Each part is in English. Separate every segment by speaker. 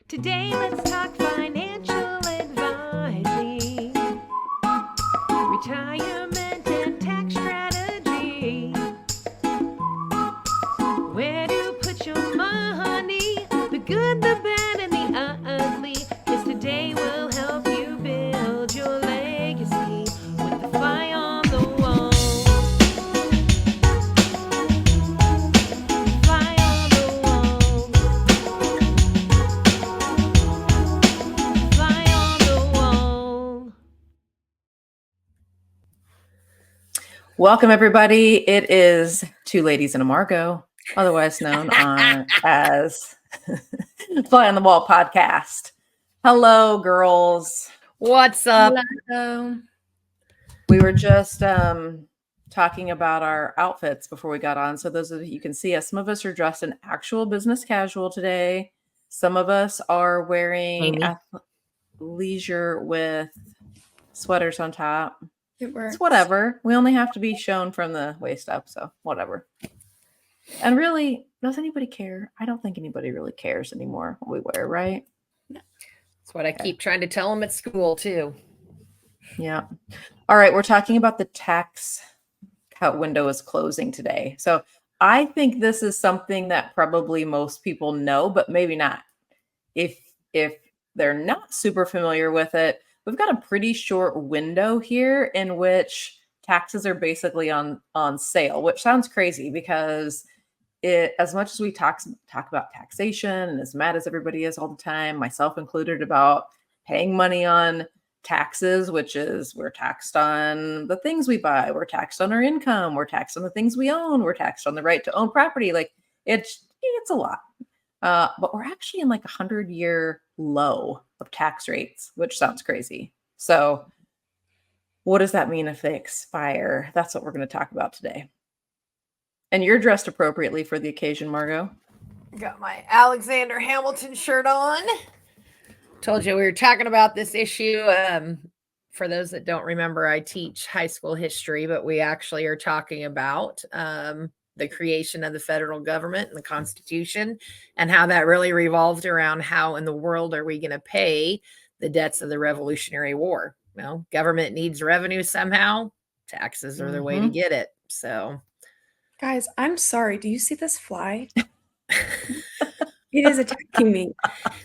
Speaker 1: Today, let's talk financial advising, retirement and tax strategy. Where to put your money, the good, the bad, and the ugly. 'Cause today will help you build your legacy with the fly on the wall. Fly on the wall. Fly on the wall.
Speaker 2: Welcome, everybody. It is Two Ladies and a Margot, otherwise known as Fly on the Wall podcast. Hello, girls.
Speaker 1: What's up?
Speaker 3: Hello.
Speaker 2: We were just talking about our outfits before we got on. So those of you can see us, some of us are dressed in actual business casual today. Some of us are wearing leisure with sweaters on top.
Speaker 3: It works.
Speaker 2: It's whatever. We only have to be shown from the waist up, so whatever. And really, does anybody care? I don't think anybody really cares anymore what we wear, right?
Speaker 1: That's what I keep trying to tell them at school, too.
Speaker 2: Yeah. All right, we're talking about the tax cut window is closing today. So I think this is something that probably most people know, but maybe not. If they're not super familiar with it, we've got a pretty short window here in which taxes are basically on sale, which sounds crazy because as much as we talk about taxation and as mad as everybody is all the time, myself included, about paying money on taxes, which is we're taxed on the things we buy, we're taxed on our income, we're taxed on the things we own, we're taxed on the right to own property. Like it's a lot. But we're actually in like 100-year low of tax rates, which sounds crazy. So what does that mean if they expire? That's what we're going to talk about today. And you're dressed appropriately for the occasion, Margot.
Speaker 1: Got my Alexander Hamilton shirt on. Told you we were talking about this issue. For those that don't remember, I teach high school history, but we actually are talking about the creation of the federal government and the Constitution and how that really revolved around how in the world are we going to pay the debts of the Revolutionary War. Well, government needs revenue somehow. Taxes are the way to get it. So,
Speaker 3: Guys, I'm sorry. Do you see this fly? It is attacking me.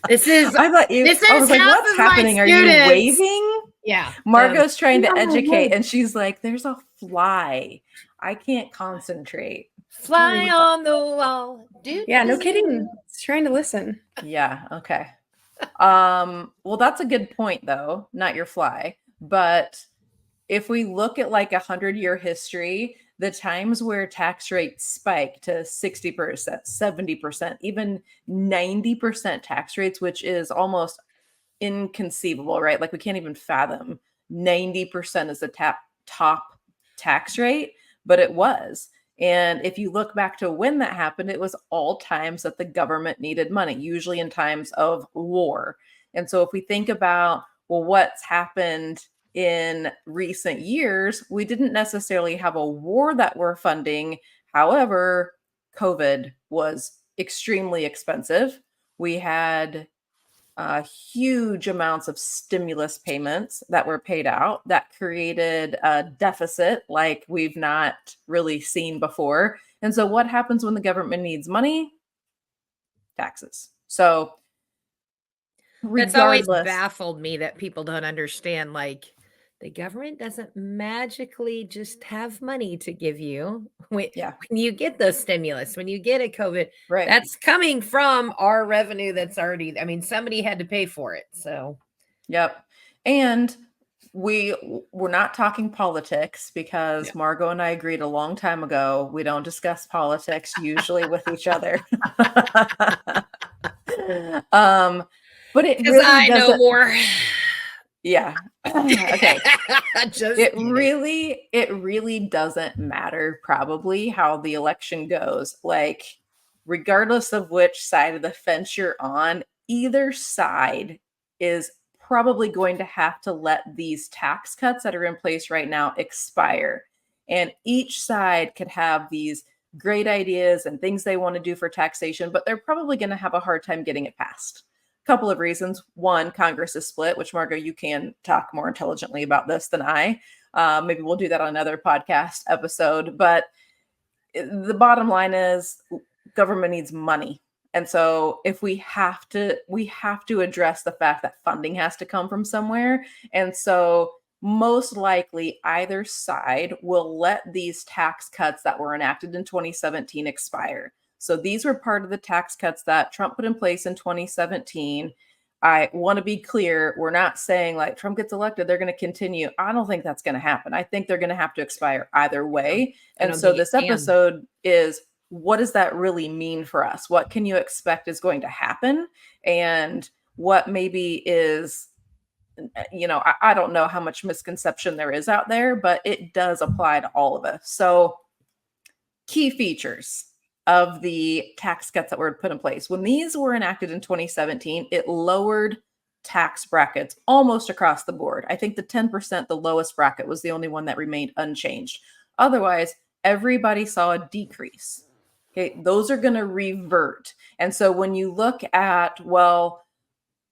Speaker 1: this is
Speaker 2: I thought you.
Speaker 1: this
Speaker 2: I
Speaker 1: is
Speaker 2: was like,
Speaker 1: half
Speaker 2: what's
Speaker 1: of my
Speaker 2: happening? Are you
Speaker 1: students.
Speaker 2: waving?
Speaker 1: Yeah.
Speaker 2: Margot's trying to
Speaker 3: No.
Speaker 2: educate, and she's like, "There's a fly. I can't concentrate."
Speaker 1: Fly on the wall.
Speaker 3: Yeah, no kidding. It's trying to listen.
Speaker 2: Yeah. Okay. Well, that's a good point, though. Not your fly, but if we look at like 100-year history, the times where tax rates spike to 60%, 70%, even 90% tax rates, which is almost inconceivable, right? Like we can't even fathom 90% is the top tax rate, but it was. And if you look back to when that happened, it was all times that the government needed money, usually in times of war. And so if we think about, well, what's happened in recent years, we didn't necessarily have a war that we're funding. However, COVID was extremely expensive. We had huge amounts of stimulus payments that were paid out that created a deficit like we've not really seen before. And so what happens when the government needs money? Taxes. So
Speaker 1: That's always baffled me that people don't understand. Like, the government doesn't magically just have money to give you when you get those stimulus, when you get a COVID,
Speaker 2: right?
Speaker 1: That's coming from our revenue that's already, I mean, somebody had to pay for it. So,
Speaker 2: yep. And we're not talking politics because Margot and I agreed a long time ago we don't discuss politics usually with each other. But it really
Speaker 1: I know more.
Speaker 2: Yeah. Okay. It really doesn't matter probably how the election goes. Like, regardless of which side of the fence you're on, either side is probably going to have to let these tax cuts that are in place right now expire. And each side could have these great ideas and things they want to do for taxation, but they're probably going to have a hard time getting it passed. couple of reasons. One, Congress is split, which Margo, you can talk more intelligently about this than I. Maybe we'll do that on another podcast episode. But the bottom line is government needs money. And so if we have to address the fact that funding has to come from somewhere. And so most likely either side will let these tax cuts that were enacted in 2017 expire. So these were part of the tax cuts that Trump put in place in 2017. I want to be clear. We're not saying like Trump gets elected, they're going to continue. I don't think that's going to happen. I think they're going to have to expire either way. And so this episode is, what does that really mean for us? What can you expect is going to happen? And what maybe is, I don't know how much misconception there is out there, but it does apply to all of us. So key features of the tax cuts that were put in place. When these were enacted in 2017, it lowered tax brackets almost across the board. I think the 10%, the lowest bracket, was the only one that remained unchanged. Otherwise, everybody saw a decrease. Okay, those are going to revert. And so when you look at, well,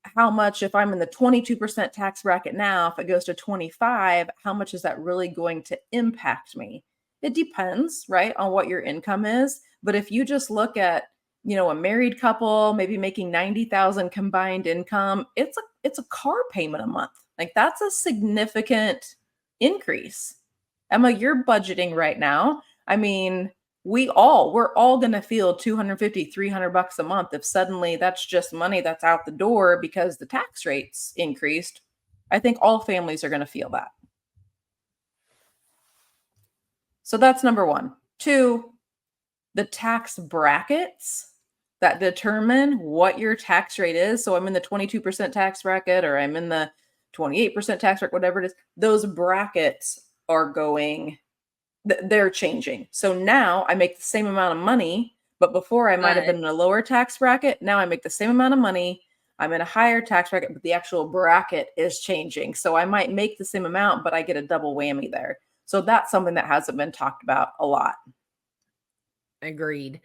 Speaker 2: how much, if I'm in the 22% tax bracket now, if it goes to 25, how much is that really going to impact me? It depends, right, on what your income is. But if you just look at, a married couple, maybe making 90,000 combined income, it's a car payment a month. Like, that's a significant increase. Emma, you're budgeting right now. I mean, we're all going to feel 250, 300 bucks a month. If suddenly that's just money that's out the door because the tax rates increased, I think all families are going to feel that. So that's number one. Two, the tax brackets that determine what your tax rate is. So I'm in the 22% tax bracket, or I'm in the 28% tax bracket, whatever it is. Those brackets are they're changing. So now I make the same amount of money, but before I might have been in a lower tax bracket. Now I make the same amount of money. I'm in a higher tax bracket, but the actual bracket is changing. So I might make the same amount, but I get a double whammy there. So that's something that hasn't been talked about a lot.
Speaker 1: Agreed.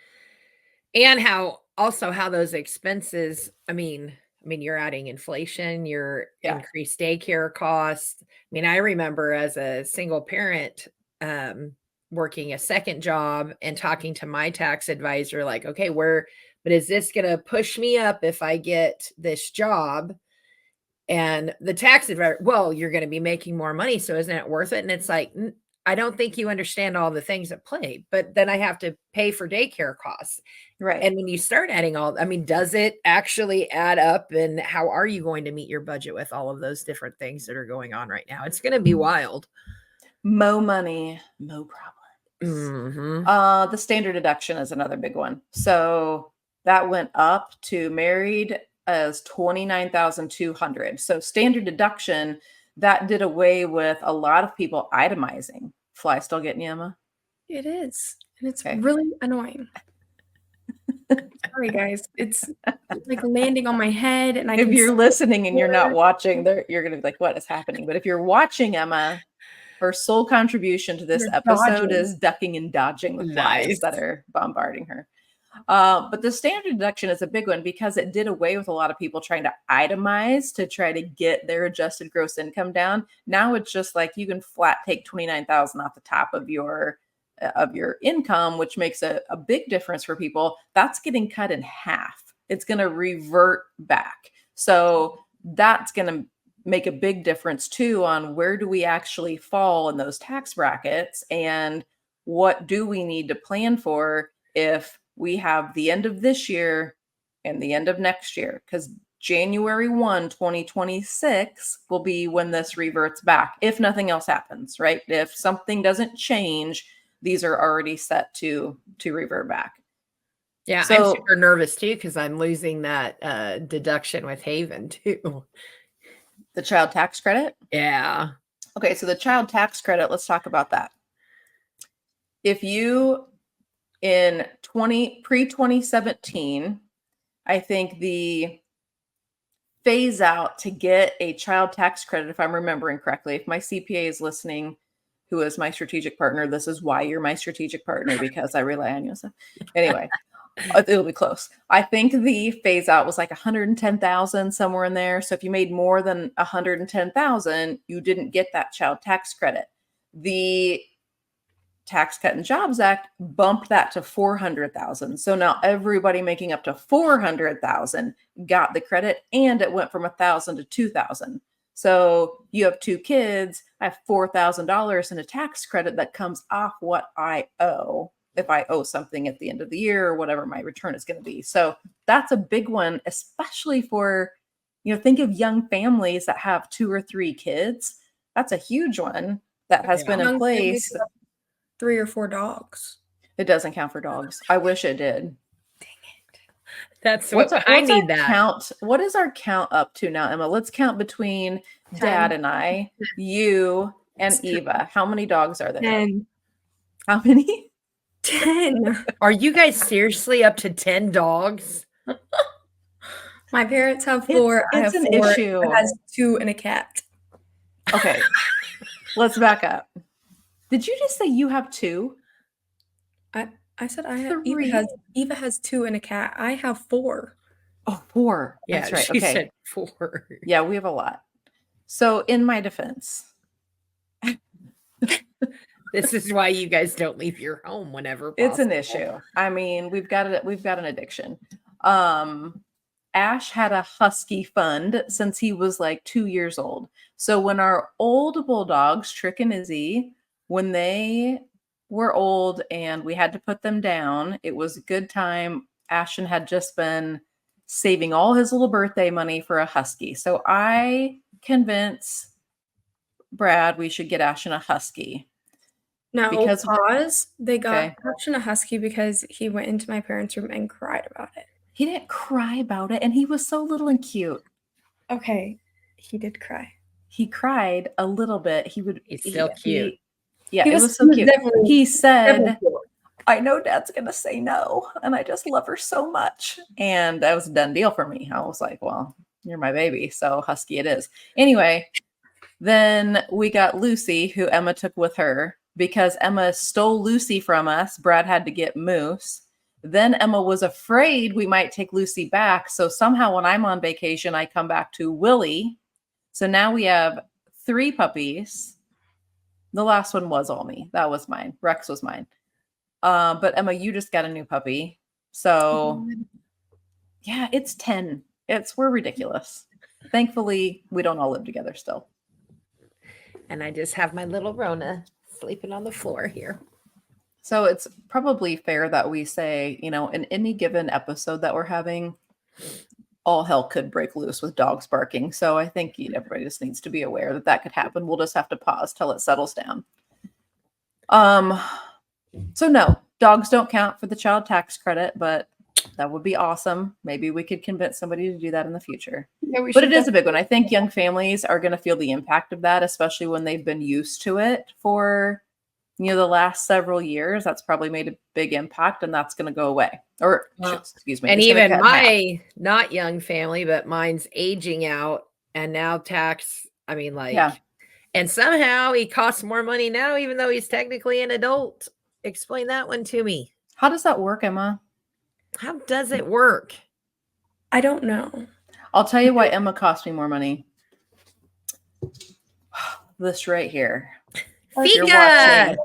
Speaker 1: And how those expenses, I mean, you're adding inflation, your increased daycare costs. I mean, I remember as a single parent, working a second job and talking to my tax advisor, like, okay, but is this going to push me up if I get this job? And the tax advisor, well, you're going to be making more money, so isn't it worth it? And it's like, I don't think you understand all the things at play, but then I have to pay for daycare costs.
Speaker 2: Right.
Speaker 1: And when you start adding does it actually add up? And how are you going to meet your budget with all of those different things that are going on right now? It's going to be wild.
Speaker 2: Mo money, mo problems.
Speaker 1: Mm-hmm.
Speaker 2: The standard deduction is another big one. So that went up to married as $29,200. So standard deduction, that did away with a lot of people itemizing. Fly still getting you, Emma?
Speaker 3: It is. And it's really annoying. Sorry, guys. It's like landing on my head. And
Speaker 2: if you're listening and you're not watching, you're going to be like, what is happening? But if you're watching, Emma, her sole contribution to this episode is ducking and dodging the flies that are bombarding her. But the standard deduction is a big one because it did away with a lot of people trying to itemize to try to get their adjusted gross income down. Now it's just like you can flat take $29,000 off the top of your income, which makes a big difference for people. That's getting cut in half. It's going to revert back. So that's going to make a big difference too on where do we actually fall in those tax brackets and what do we need to plan for if we have the end of this year and the end of next year, because January 1, 2026 will be when this reverts back. If nothing else happens, right? If something doesn't change, these are already set to revert back.
Speaker 1: Yeah, so, I'm super nervous too because I'm losing that deduction with Haven too.
Speaker 2: The child tax credit?
Speaker 1: Yeah.
Speaker 2: Okay, so the child tax credit, let's talk about that. If you in pre-2017, I think the phase out to get a child tax credit, if I'm remembering correctly, if my CPA is listening, who is my strategic partner, this is why you're my strategic partner, because I rely on you. So anyway, It'll be close. I think the phase out was like 110,000 somewhere in there. So if you made more than 110,000, you didn't get that child tax credit. The Tax Cut and Jobs Act bumped that to 400,000. So now everybody making up to 400,000 got the credit, and it went from 1,000 to 2,000. So you have 2 kids, I have $4,000 in a tax credit that comes off what I owe if I owe something at the end of the year or whatever my return is going to be. So that's a big one, especially for, think of young families that have 2 or 3 kids. That's a huge one that has been in
Speaker 3: Young families
Speaker 2: place.
Speaker 3: who have 3 or 4 dogs.
Speaker 2: It doesn't count for dogs. I wish it did.
Speaker 1: That's what I need that.
Speaker 2: Count? What is our count up to now, Emma? Let's count between
Speaker 3: 10.
Speaker 2: Dad and I, you and Eva. How many dogs are there?
Speaker 3: 10.
Speaker 2: How many?
Speaker 3: 10.
Speaker 1: Are you guys seriously up to 10 dogs?
Speaker 3: My parents have 4. I have
Speaker 2: It's an
Speaker 3: 4.
Speaker 2: issue.
Speaker 3: It has 2 and a cat.
Speaker 2: Okay. Let's back up. Did you just say you have 2?
Speaker 3: I said I have
Speaker 2: 3.
Speaker 3: Eva has 2 and a cat. I have 4.
Speaker 2: Oh, 4.
Speaker 1: Yeah,
Speaker 2: that's right.
Speaker 1: She
Speaker 2: Okay.
Speaker 1: said 4.
Speaker 2: Yeah, we have a lot. So in my defense,
Speaker 1: this is why you guys don't leave your home whenever possible.
Speaker 2: it's an issue. I mean, we've got an addiction. Ash had a husky fund since he was like 2 years old. So when our old bulldogs, Trick and Izzy, when they were old and we had to put them down, it was a good time. Ashton had just been saving all his little birthday money for a husky. So I convince Brad we should get Ashton a husky.
Speaker 3: No,
Speaker 2: Because-
Speaker 3: pause. They got
Speaker 2: Okay.
Speaker 3: Ashton a husky because he went into my parents' room and cried about it.
Speaker 2: He didn't cry about it, and he was so little and cute.
Speaker 3: Okay, he did cry.
Speaker 2: He cried a little bit.
Speaker 1: He's still cute.
Speaker 2: Yeah,
Speaker 3: He
Speaker 2: it
Speaker 3: was-
Speaker 2: was so
Speaker 3: he was
Speaker 2: cute.
Speaker 3: definitely-
Speaker 2: He said,
Speaker 3: Definitely.
Speaker 2: I know Dad's going to say no, and I just love her so much. And that was a done deal for me. I was like, well, you're my baby, so husky it is. Anyway, then we got Lucy, who Emma took with her. Because Emma stole Lucy from us, Brad had to get Moose. Then Emma was afraid we might take Lucy back. So somehow when I'm on vacation, I come back to Willie. So now we have 3 puppies. The last one was all me. That was mine. Rex was mine. But Emma, you just got a new puppy. So yeah, it's 10. We're ridiculous. Thankfully, we don't all live together still.
Speaker 1: And I just have my little Rona sleeping on the floor here.
Speaker 2: So it's probably fair that we say, in any given episode that we're having, all hell could break loose with dogs barking. So I think everybody just needs to be aware that could happen. We'll just have to pause till it settles down. So no, dogs don't count for the child tax credit, but that would be awesome. Maybe we could convince somebody to do that in the future.
Speaker 3: Yeah, we
Speaker 2: But
Speaker 3: should
Speaker 2: it is a big one. I think young families are going to feel the impact of that, especially when they've been used to it for, the last several years. That's probably made a big impact, and that's going to go away. Or, excuse me.
Speaker 1: And
Speaker 2: it's gonna
Speaker 1: even
Speaker 2: cut in half.
Speaker 1: my not young family, but mine's aging out, and now tax. I mean,
Speaker 2: Yeah.
Speaker 1: and somehow he costs more money now, even though he's technically an adult. Explain that one to me.
Speaker 2: How does that work, Emma?
Speaker 1: How does it work?
Speaker 3: I don't know.
Speaker 2: I'll tell you why Emma cost me more money. This right here. You're
Speaker 1: Fika!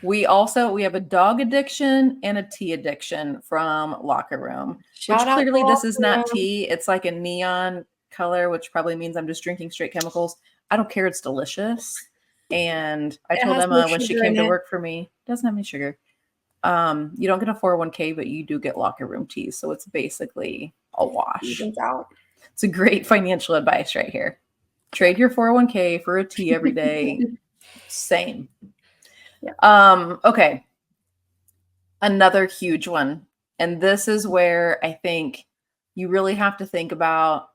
Speaker 2: watching. We have a dog addiction and a tea addiction from Locker Room.
Speaker 3: Shout
Speaker 2: Which
Speaker 3: out
Speaker 2: clearly
Speaker 3: to
Speaker 2: this is not
Speaker 3: Locker Room.
Speaker 2: tea. It's like a neon color, which probably means I'm just drinking straight chemicals. I don't care. It's delicious. And I
Speaker 3: It
Speaker 2: told
Speaker 3: has
Speaker 2: Emma
Speaker 3: no
Speaker 2: when she
Speaker 3: sugar
Speaker 2: came
Speaker 3: in
Speaker 2: to
Speaker 3: it.
Speaker 2: work for me, it doesn't have any sugar. You don't get a 401k, but you do get Locker Room teas. So it's basically a wash.
Speaker 3: Evens out.
Speaker 2: It's a great financial advice right here. Trade your 401k for a tea every day. Same.
Speaker 3: Yeah.
Speaker 2: Okay. Another huge one. And this is where I think you really have to think about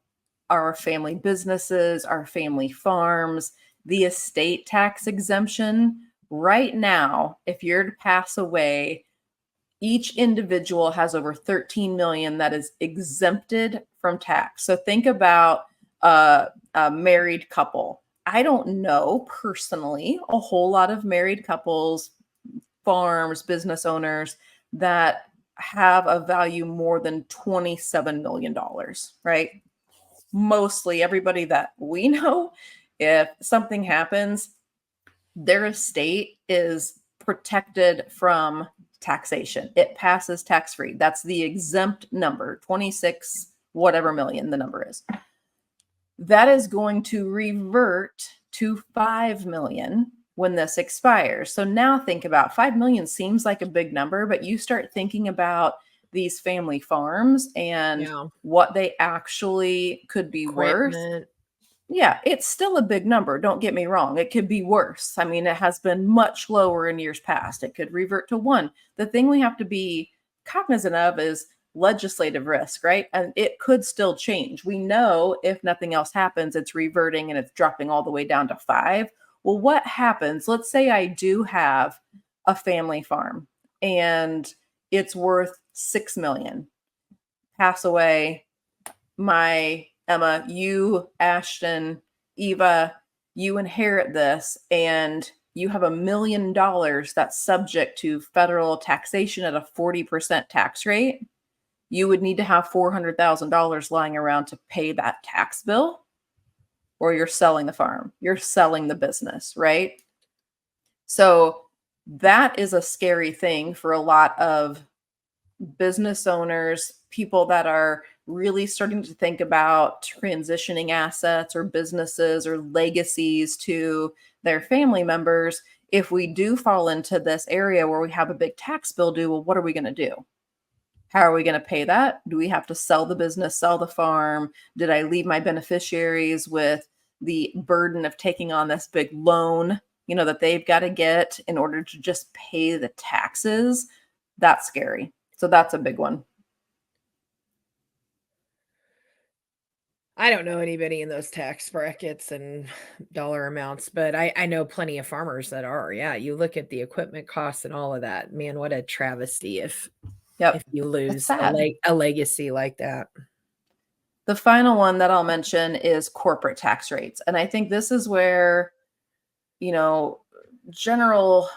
Speaker 2: our family businesses, our family farms, the estate tax exemption. Right now, if you're to pass away, each individual has over 13 million that is exempted from tax. So think about a married couple. I don't know personally a whole lot of married couples, farms, business owners that have a value more than $27 million, right? Mostly everybody that we know, if something happens, their estate is protected from taxation. It passes tax-free. That's the exempt number, 26 whatever million the number is. That is going to revert to 5 million when this expires. So now think about 5 million seems like a big number, but you start thinking about these family farms and what they actually could be worth. Yeah, it's still a big number. Don't get me wrong. It could be worse. I mean, it has been much lower in years past. It could revert to 1. The thing we have to be cognizant of is legislative risk, right? And it could still change. We know if nothing else happens, it's reverting and it's dropping all the way down to 5. Well, what happens? Let's say I do have a family farm and it's worth 6 million. Pass away. My Emma, you, Ashton, Eva, you inherit this and you have $1 million that's subject to federal taxation at a 40% tax rate. You would need to have $400,000 lying around to pay that tax bill, or you're selling the farm, you're selling the business, right? So that is a scary thing for a lot of business owners, people that are really starting to think about transitioning assets or businesses or legacies to their family members. If we do fall into this area where we have a big tax bill due, well, what are we going to do? How are we going to pay that? Do we have to sell the business, sell the farm? Did I leave my beneficiaries with the burden of taking on this big loan, that they've got to get in order to just pay the taxes? That's scary. So that's a big one.
Speaker 1: I don't know anybody in those tax brackets and dollar amounts, but I know plenty of farmers that are. Yeah, you look at the equipment costs and all of that. Man, what a travesty if you lose a legacy like that.
Speaker 2: The final one that I'll mention is corporate tax rates. And I think this is where, general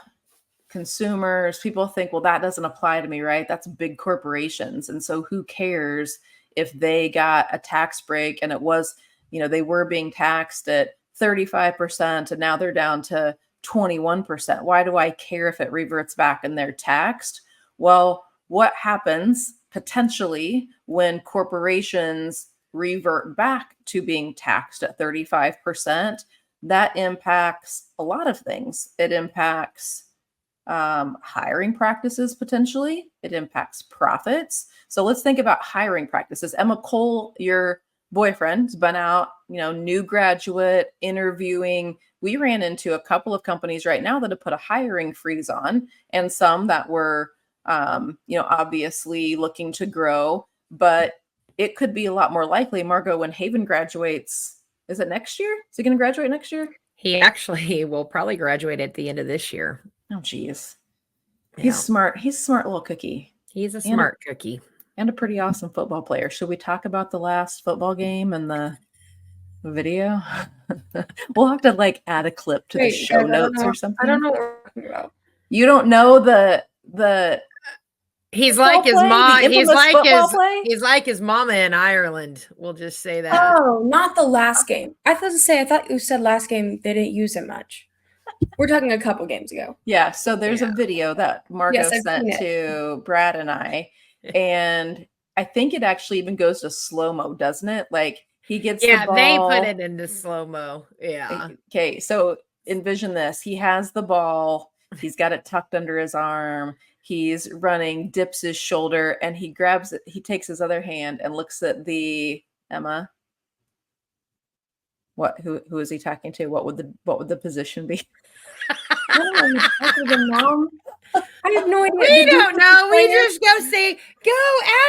Speaker 2: consumers, people think, well, that doesn't apply to me, right? That's big corporations. And so who cares if they got a tax break and it was, they were being taxed at 35% and now they're down to 21%. Why do I care if it reverts back and they're taxed? Well, what happens potentially when corporations revert back to being taxed at 35%? That impacts a lot of things. It impacts hiring practices potentially. It impacts profits. So let's think about hiring practices. Emma Cole, your boyfriend's been out, new graduate interviewing. We ran into a couple of companies right now that have put a hiring freeze on, and some that were, obviously looking to grow. But it could be a lot more likely, Margot, when Haven graduates. Is it next year? Is he going to graduate next year?
Speaker 1: He actually will probably graduate at the end of this year.
Speaker 2: Oh, geez. He's smart. He's a smart little cookie.
Speaker 1: He's a smart cookie.
Speaker 2: And a pretty awesome football player. Should we talk about the last football game and the video? We'll have to add a clip to the show notes or something.
Speaker 3: I don't know what we're talking about.
Speaker 2: You don't know the
Speaker 1: He's like his mom. He's like his mama in Ireland. We'll just say that.
Speaker 3: Oh, not the last game. I thought you said last game they didn't use it much. We're talking a couple games ago.
Speaker 2: Yeah. So there's a video that Margot sent to Brad and I, and I think it actually even goes to slow-mo, doesn't it? He gets the ball.
Speaker 1: They put it into slow-mo. Yeah.
Speaker 2: Okay. So envision this. He has the ball. He's got it tucked under his arm. He's running, dips his shoulder, and he grabs it. He takes his other hand and looks at the Emma. Who is he talking to? What would the position be?
Speaker 3: I don't know. Mom. I have no idea.
Speaker 1: We don't know. We just go say, "Go,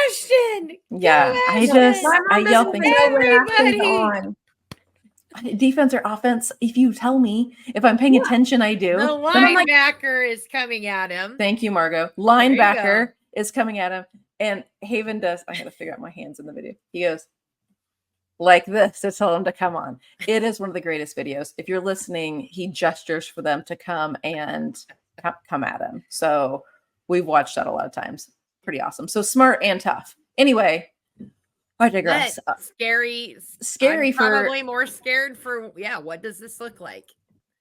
Speaker 1: Ashton."
Speaker 2: Yeah, I yell things.
Speaker 1: Everybody.
Speaker 2: Defense or offense? If you tell me, if I'm paying attention, I do.
Speaker 1: The linebacker is coming at him.
Speaker 2: Thank you, Margot. Linebacker is coming at him, and Haven does. I got to figure out my hands in the video. He goes like this to tell them to come on. It is one of the greatest videos. If you're listening, he gestures for them to come and come at him. So we've watched that a lot of times. pretty awesome. So smart and tough. Anyway, I digress.
Speaker 1: Scary.
Speaker 2: Scary
Speaker 1: I'm
Speaker 2: for
Speaker 1: probably more scared for what does this look like?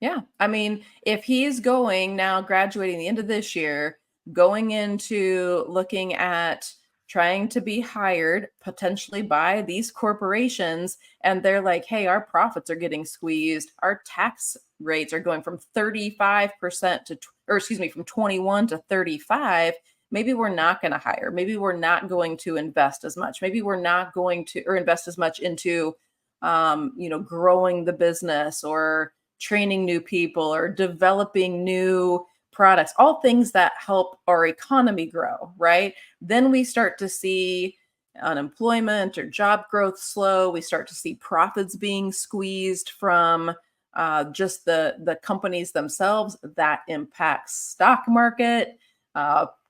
Speaker 2: Yeah. I mean, if he is going now, graduating the end of this year, going into looking at trying to be hired potentially by these corporations, and they're like, hey, our profits are getting squeezed. Our tax rates are going from 35% to, or excuse me, from 21 to 35. Maybe we're not going to hire. Maybe we're not going to invest as much. Maybe we're not going to, or invest as much into, growing the business or training new people or developing new products, all things that help our economy grow, right? Then we start to see unemployment or job growth slow. We start to see profits being squeezed from just the companies themselves. That impacts stock market.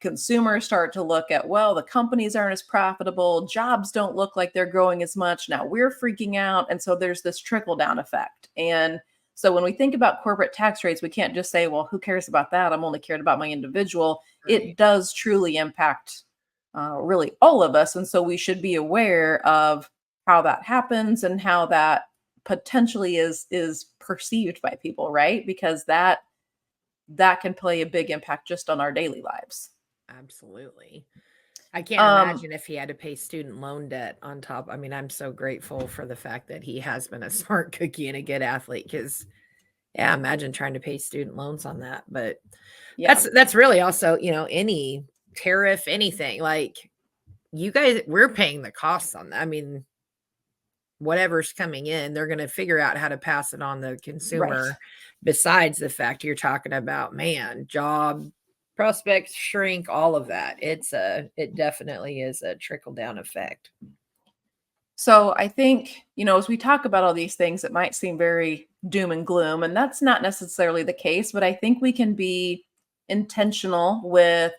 Speaker 2: Consumers start to look at, well, the companies aren't as profitable. Jobs don't look like they're growing as much. Now we're freaking out. And so there's this trickle down effect. And so when we think about corporate tax rates, we can't just say, well, who cares about that? I'm only cared about my individual. Right. It does truly impact really all of us. And so we should be aware of how that happens and how that potentially is perceived by people, right? Because that can play a big impact just on our daily lives.
Speaker 1: Absolutely. I can't imagine if he had to pay student loan debt on top. I mean, I'm so grateful for the fact that he has been a smart cookie and a good athlete, because imagine trying to pay student loans on that. But that's really also, any tariff, anything, like you guys, we're paying the costs on that. I mean, whatever's coming in, they're going to figure out how to pass it on the consumer. Right. Besides the fact you're talking about, job prospects shrink, all of that. It definitely is a trickle down effect.
Speaker 2: So I think, as we talk about all these things, it might seem very doom and gloom, and that's not necessarily the case, but I think we can be intentional with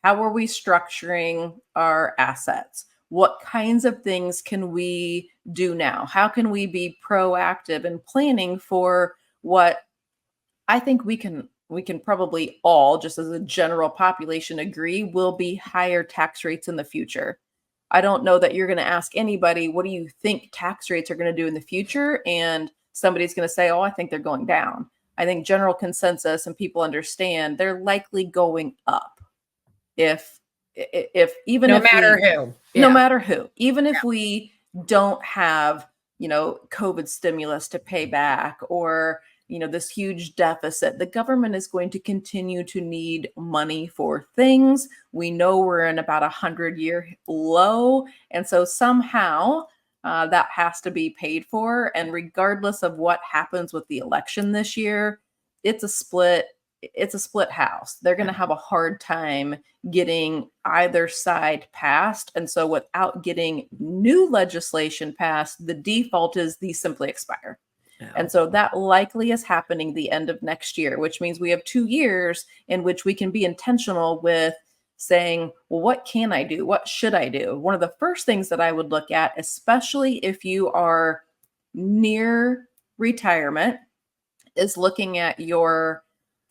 Speaker 2: how are we structuring our assets? What kinds of things can we do now? How can we be proactive in planning for what I think we can probably all, just as a general population, agree will be higher tax rates in the future. I don't know that you're going to ask anybody, what do you think tax rates are going to do in the future? And somebody's going to say, oh, I think they're going down. I think general consensus and people understand they're likely going up. No matter who, even if we don't have, COVID stimulus to pay back or, this huge deficit, the government is going to continue to need money for things. We know we're in about 100-year low. And so somehow that has to be paid for. And regardless of what happens with the election this year, it's a split house. They're going to have a hard time getting either side passed. And so without getting new legislation passed, the default is these simply expire. And so that likely is happening the end of next year, which means we have 2 years in which we can be intentional with saying, well, what can I do? What should I do? One of the first things that I would look at, especially if you are near retirement, is looking at your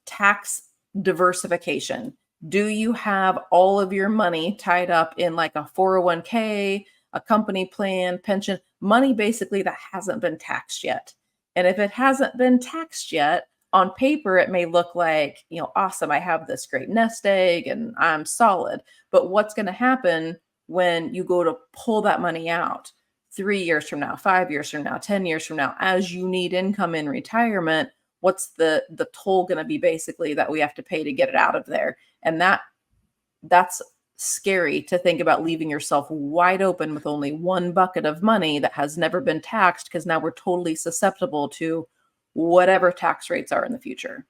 Speaker 2: tax diversification. Do you have all of your money tied up in like a 401k, a company plan, pension, money basically that hasn't been taxed yet? And if it hasn't been taxed yet, on paper, it may look like, awesome, I have this great nest egg and I'm solid. But what's going to happen when you go to pull that money out 3 years from now, 5 years from now, 10 years from now, as you need income in retirement? What's the toll going to be basically that we have to pay to get it out of there? And that's scary to think about, leaving yourself wide open with only one bucket of money that has never been taxed, because now we're totally susceptible to whatever tax rates are in the future.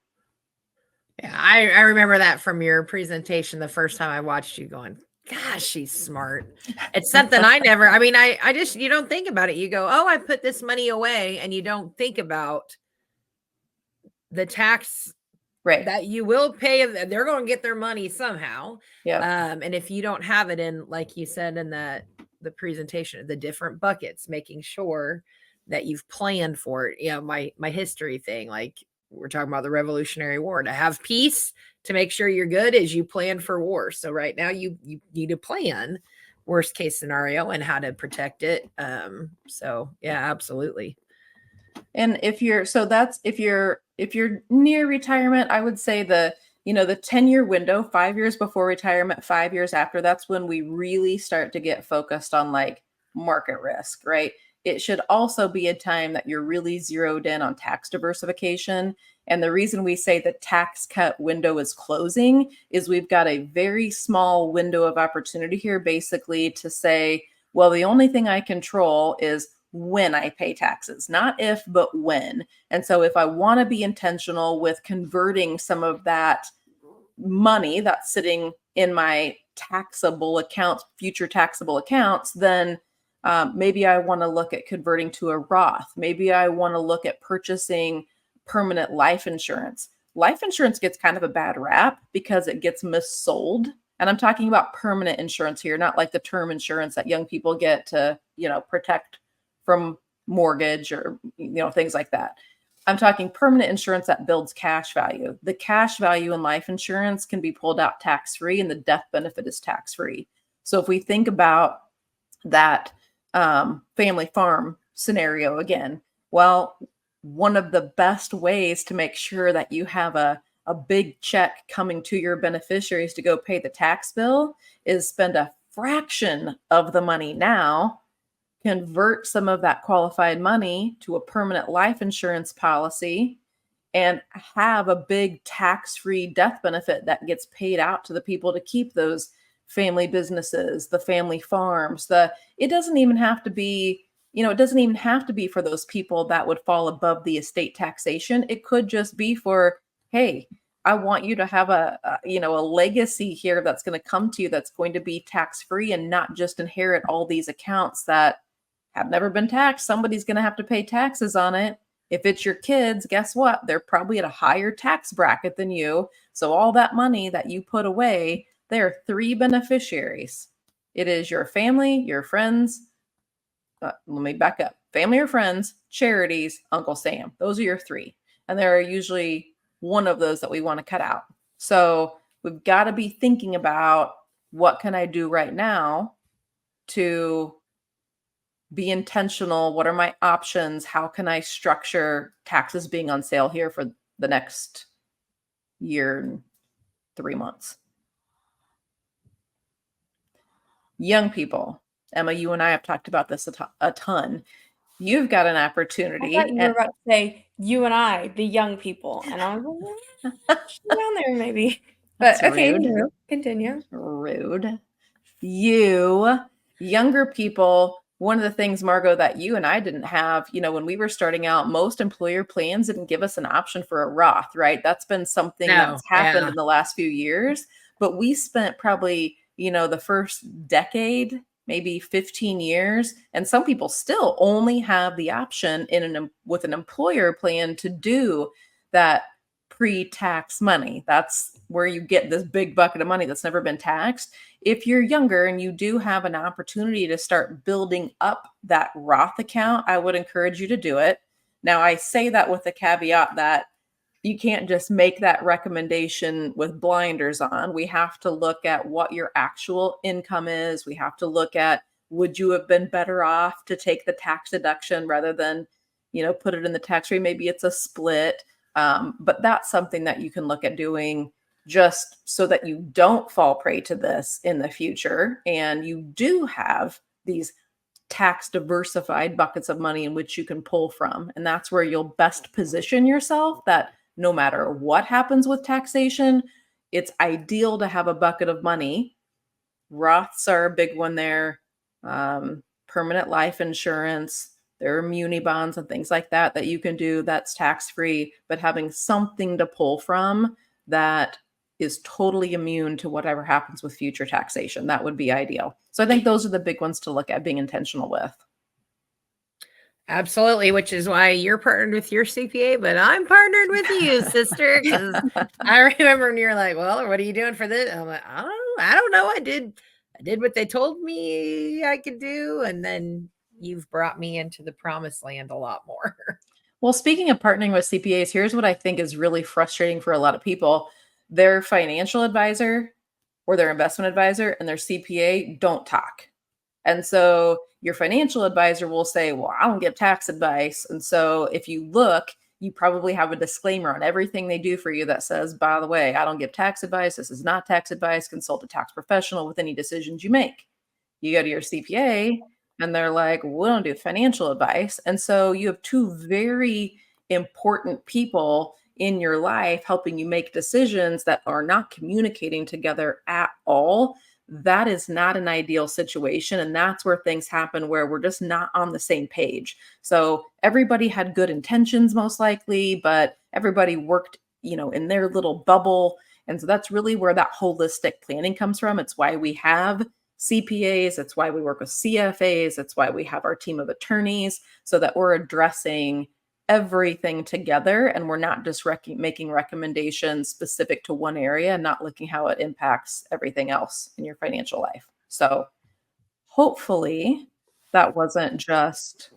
Speaker 1: Yeah, I remember that from your presentation the first time I watched you, going, gosh, she's smart. It's something I just, you don't think about it. You go, oh, I put this money away, and you don't think about the tax that you will pay. They're going to get their money somehow. Yeah. And if you don't have it in, like you said in the presentation, the different buckets, making sure that you've planned for it. My history thing, like we're talking about the Revolutionary War, to have peace, to make sure you're good as you plan for war. So right now you need to plan worst case scenario and how to protect it. So yeah, absolutely.
Speaker 2: And if you're near retirement, I would say the 10-year window, 5 years before retirement, 5 years after, that's when we really start to get focused on like market risk, right? It should also be a time that you're really zeroed in on tax diversification. And the reason we say the tax cut window is closing is we've got a very small window of opportunity here, basically, to say, well, the only thing I control is when I pay taxes, not if, but when. And so if I want to be intentional with converting some of that money that's sitting in my taxable accounts, future taxable accounts, then maybe I want to look at converting to a Roth. Maybe I want to look at purchasing permanent life insurance. Life insurance gets kind of a bad rap because it gets missold. And I'm talking about permanent insurance here, not like the term insurance that young people get to, protect from mortgage or, things like that. I'm talking permanent insurance that builds cash value. The cash value in life insurance can be pulled out tax-free, and the death benefit is tax-free. So if we think about that family farm scenario again, well, one of the best ways to make sure that you have a big check coming to your beneficiaries to go pay the tax bill is spend a fraction of the money now, convert some of that qualified money to a permanent life insurance policy, and have a big tax-free death benefit that gets paid out to the people to keep those family businesses, the family farms. It doesn't even have to be for those people that would fall above the estate taxation. It could just be for, hey, I want you to have a legacy here that's going to come to you that's going to be tax-free and not just inherit all these accounts that have never been taxed. Somebody's going to have to pay taxes on it. If it's your kids, guess what? They're probably at a higher tax bracket than you. So all that money that you put away, there are three beneficiaries. It is your family, your friends. Let me back up. Family or friends, charities, Uncle Sam. Those are your three. And there are usually one of those that we want to cut out. So we've got to be thinking about, what can I do right now to be intentional? What are my options? How can I structure taxes being on sale here for the next year and 3 months? Young people, Emma, you and I have talked about this a ton. You've got an opportunity.
Speaker 3: I thought you were about to say you and I, the young people, and I was like, down there maybe. But okay, continue.
Speaker 2: Rude. You younger people, one of the things, Margot, that you and I didn't have, when we were starting out, most employer plans didn't give us an option for a Roth, right? That's been something that's happened in the last few years. But we spent probably, the first decade, maybe 15 years, and some people still only have the option with an employer plan to do that pre-tax money. That's where you get this big bucket of money that's never been taxed. If you're younger and you do have an opportunity to start building up that Roth account, I would encourage you to do it. Now, I say that with the caveat that you can't just make that recommendation with blinders on. We have to look at what your actual income is. We have to look at, would you have been better off to take the tax deduction rather than, put it in the tax free? Maybe it's a split. But that's something that you can look at doing just so that you don't fall prey to this in the future. And you do have these tax diversified buckets of money in which you can pull from. And that's where you'll best position yourself, that no matter what happens with taxation, it's ideal to have a bucket of money. Roths are a big one there. Permanent life insurance. There are muni bonds and things like that you can do that's tax-free, but having something to pull from that is totally immune to whatever happens with future taxation. That would be ideal. So I think those are the big ones to look at being intentional with.
Speaker 1: Absolutely, which is why you're partnered with your CPA, but I'm partnered with you, sister. Because I remember when you're like, "Well, what are you doing for this?" I'm like, I don't know. I did what they told me I could do, and then you've brought me into the promised land a lot more.
Speaker 2: Well, speaking of partnering with CPAs, here's what I think is really frustrating for a lot of people. Their financial advisor or their investment advisor and their CPA don't talk. And so your financial advisor will say, well, I don't give tax advice. And so if you look, you probably have a disclaimer on everything they do for you that says, by the way, I don't give tax advice. This is not tax advice. Consult a tax professional with any decisions you make. You go to your CPA and they're like, we don't do financial advice. And so you have two very important people in your life helping you make decisions that are not communicating together at all. That is not an ideal situation. And that's where things happen where we're just not on the same page. So everybody had good intentions, most likely, but everybody worked, in their little bubble. And so that's really where that holistic planning comes from. It's why we have CPAs. It's why we work with CFAs. It's why we have our team of attorneys so that we're addressing everything together and we're not just making recommendations specific to one area and not looking how it impacts everything else in your financial life. So hopefully that wasn't just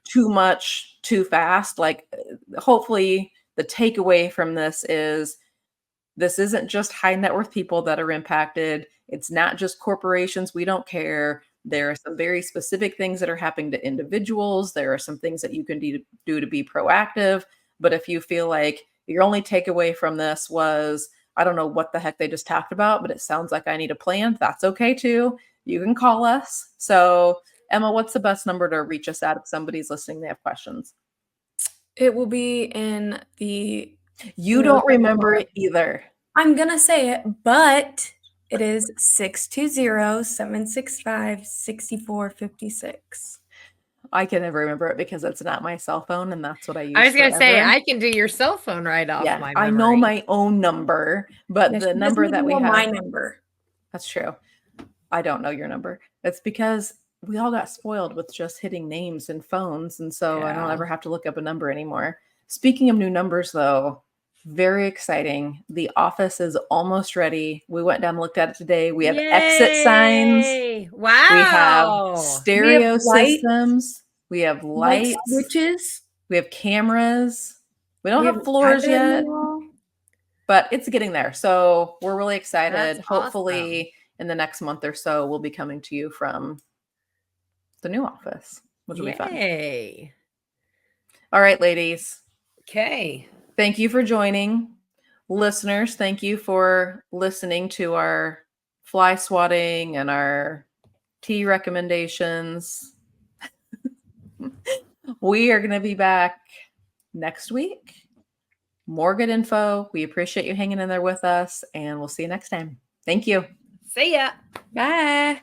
Speaker 2: too much too fast. Hopefully the takeaway from this isn't just high net worth people that are impacted. It's not just corporations. We don't care. There are some very specific things that are happening to individuals. There are some things that you can do to be proactive. But if you feel like your only takeaway from this was, I don't know what the heck they just talked about, but it sounds like I need a plan, that's okay too. You can call us. So Emma, what's the best number to reach us at if somebody's listening, they have questions?
Speaker 3: It will be in the...
Speaker 2: You don't remember it either.
Speaker 3: I'm going to say it, but it is 620-765-6456.
Speaker 2: I can never remember it because it's not my cell phone and that's what I use.
Speaker 1: I was going to say,
Speaker 2: forever.
Speaker 1: I can do your cell phone right off my memory.
Speaker 2: I know my own number, but
Speaker 3: Yes,
Speaker 2: the number that we have.
Speaker 3: My number.
Speaker 2: That's true. I don't know your number. It's because we all got spoiled with just hitting names and phones. And so I don't ever have to look up a number anymore. Speaking of new numbers, though, very exciting. The office is almost ready. We went down and looked at it today. We have exit signs.
Speaker 1: Wow.
Speaker 2: We have stereo systems. We have lights.
Speaker 3: Switches.
Speaker 2: We have cameras. We don't have floors yet, but it's getting there. So we're really excited.
Speaker 1: That's
Speaker 2: Hopefully in the next month or so, we'll be coming to you from the new office, which will be fun. All right, ladies.
Speaker 1: Okay.
Speaker 2: Thank you for joining. Listeners, thank you for listening to our fly swatting and our tea recommendations. We are going to be back next week. More good info. We appreciate you hanging in there with us, and we'll see you next time. Thank you.
Speaker 1: See ya.
Speaker 3: Bye.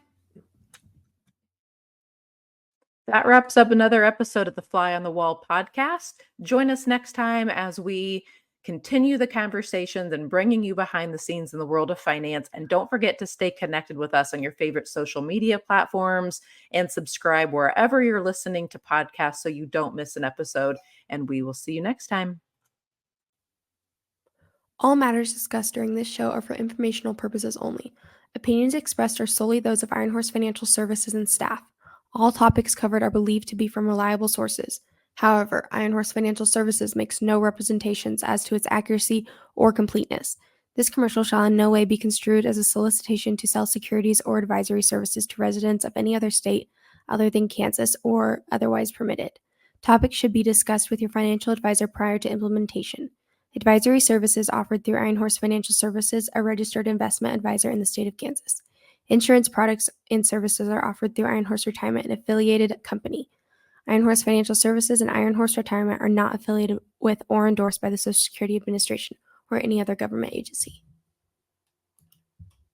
Speaker 2: That wraps up another episode of the Fly on the Wall podcast. Join us next time as we continue the conversations and bringing you behind the scenes in the world of finance. And don't forget to stay connected with us on your favorite social media platforms and subscribe wherever you're listening to podcasts so you don't miss an episode. And we will see you next time.
Speaker 4: All matters discussed during this show are for informational purposes only. Opinions expressed are solely those of Iron Horse Financial Services and staff. All topics covered are believed to be from reliable sources. However, Iron Horse Financial Services makes no representations as to its accuracy or completeness. This commercial shall in no way be construed as a solicitation to sell securities or advisory services to residents of any other state other than Kansas or otherwise permitted. Topics should be discussed with your financial advisor prior to implementation. Advisory services offered through Iron Horse Financial Services, a registered investment advisor in the state of Kansas. Insurance products and services are offered through Iron Horse Retirement, an affiliated company. Iron Horse Financial Services and Iron Horse Retirement are not affiliated with or endorsed by the Social Security Administration or any other government agency.